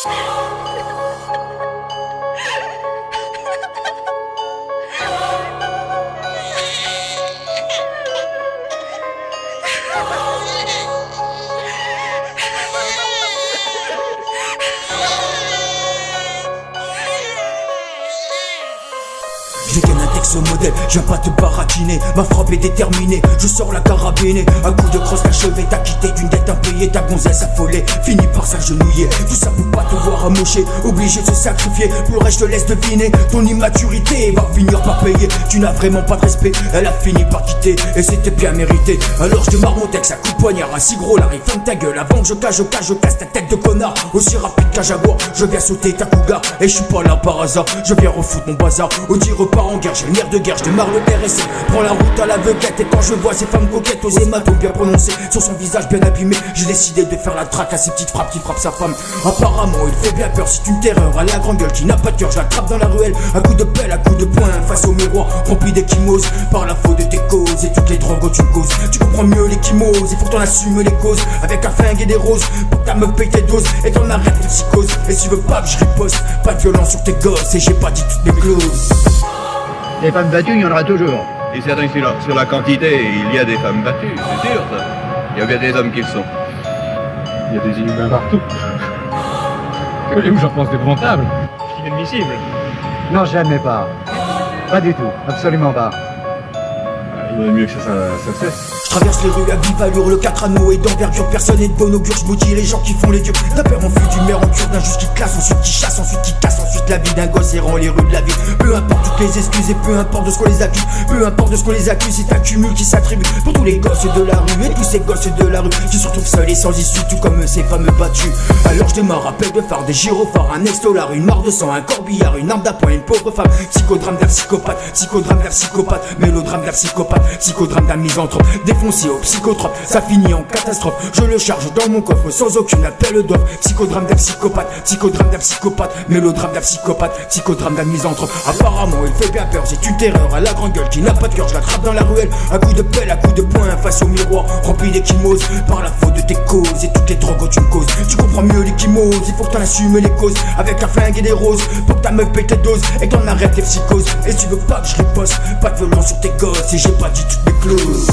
Je gagne un texte modèle, je viens pas te baratiner. Ma frappe est déterminée, je sors la carabinée. Un coup de crosse achevé, t'as quitté d'une dette impayée. Ta gonzesse affolée, finit par s'agenouiller. Tout ça pour pas te voir amocher, obligé de se sacrifier. Pour le reste je te laisse deviner, ton immaturité va finir par payer. Tu n'as vraiment pas de respect, elle a fini par quitter. Et c'était bien mérité, alors je démarre mon texte à coup de poignard. Assis gros Larry, ferme ta gueule avant que je casse ta tête de connard. Aussi rapide qu'un jaguar, je viens sauter ta cougar. Et je suis pas là par hasard, je viens refoutre mon bazar. Audi repart en guerre, j'ai le nerf de guerre, je démarre le RSC. Prends la route à l'aveuglette et quand je vois ces femmes coquettes aux hématomes bien prononcés sur son visage bien abîmé, j'ai décidé de faire la traque à ces petites frappes qui frappent sa femme. Apparemment il fait bien peur, c'est une terreur à la grande gueule qui n'a pas de cœur. Je l'attrape dans la ruelle, à coup de pelle, à coup de poing, face au miroir rempli d'échymoses par la faute de tes causes et toutes les drogues que tu causes. Tu comprends mieux l'échymose, il faut que t'en assumes les causes avec un flingue et des roses pour que ta meuf paye tes doses et t'en arrêtes les psychoses. Et si tu veux pas que je riposte, pas de violence sur tes gosses et j'ai pas dit toutes mes clauses. Des femmes battues, il y en aura toujours. Et certain que sur la quantité, il y a des femmes battues, c'est sûr ça. Il y a bien des hommes qui le sont. Il y a des inhumains partout. Que voulez-vous, j'en pense d'épouvantable. Inadmissible. Non, jamais pas. Pas du tout, absolument pas. Il vaudrait mieux que ça cesse. Je traverse les rues à vive allure, le 4 anneaux et d'envergure, personne n'est de bon augure, je maudis les gens qui font les dieux. D'un père en fuite, d'une mère en cure, d'un juge qui classe, ensuite qui chasse, ensuite qui casse, ensuite la vie d'un gosse errant les rues de la ville. Peu importe toutes les excuses et peu importe de ce qu'on les accuse, peu importe de ce qu'on les accuse, c'est un cumul qui s'attribue pour tous les gosses de la rue et tous ces gosses de la rue qui se retrouvent seuls et sans issue, tout comme ces femmes battues. Alors je démarre, appel de phare, des gyrophares, un ex-dollar, une mare de sang, un corbillard, une arme d'appoint, une pauvre femme. Psychodrame d'un psychopathe, psychodrame d'un psychopathe, mélodrame d'un psychopathe, psychodrame d'un misanthrope, défoncé au psychotrope, ça finit en catastrophe. Je le charge dans mon coffre sans aucune appel d'offre. Psychodrame d'un psychopathe, psychodrame d'un psychopathe, mélodrame d'un psychopathe, psychodrame d'un misanthrope. Apparemment il fait bien peur, c'est une terreur à la grande gueule qui n'a pas de cœur. Je l'attrape dans la ruelle, à coup de pelle, à coup de poing, face au miroir rempli d'échymoses par la faute de tes causes et toutes les drogues que tu me causes. Tu comprends mieux l'échymose, il faut que t'en assumes les causes avec un flingue et des roses pour que ta meuf paye tes doses et que t'en arrêtes les psychoses. Et si tu veux pas que je riposte, pas de violence sur tes gosses et j'ai pas dit toutes mes clauses.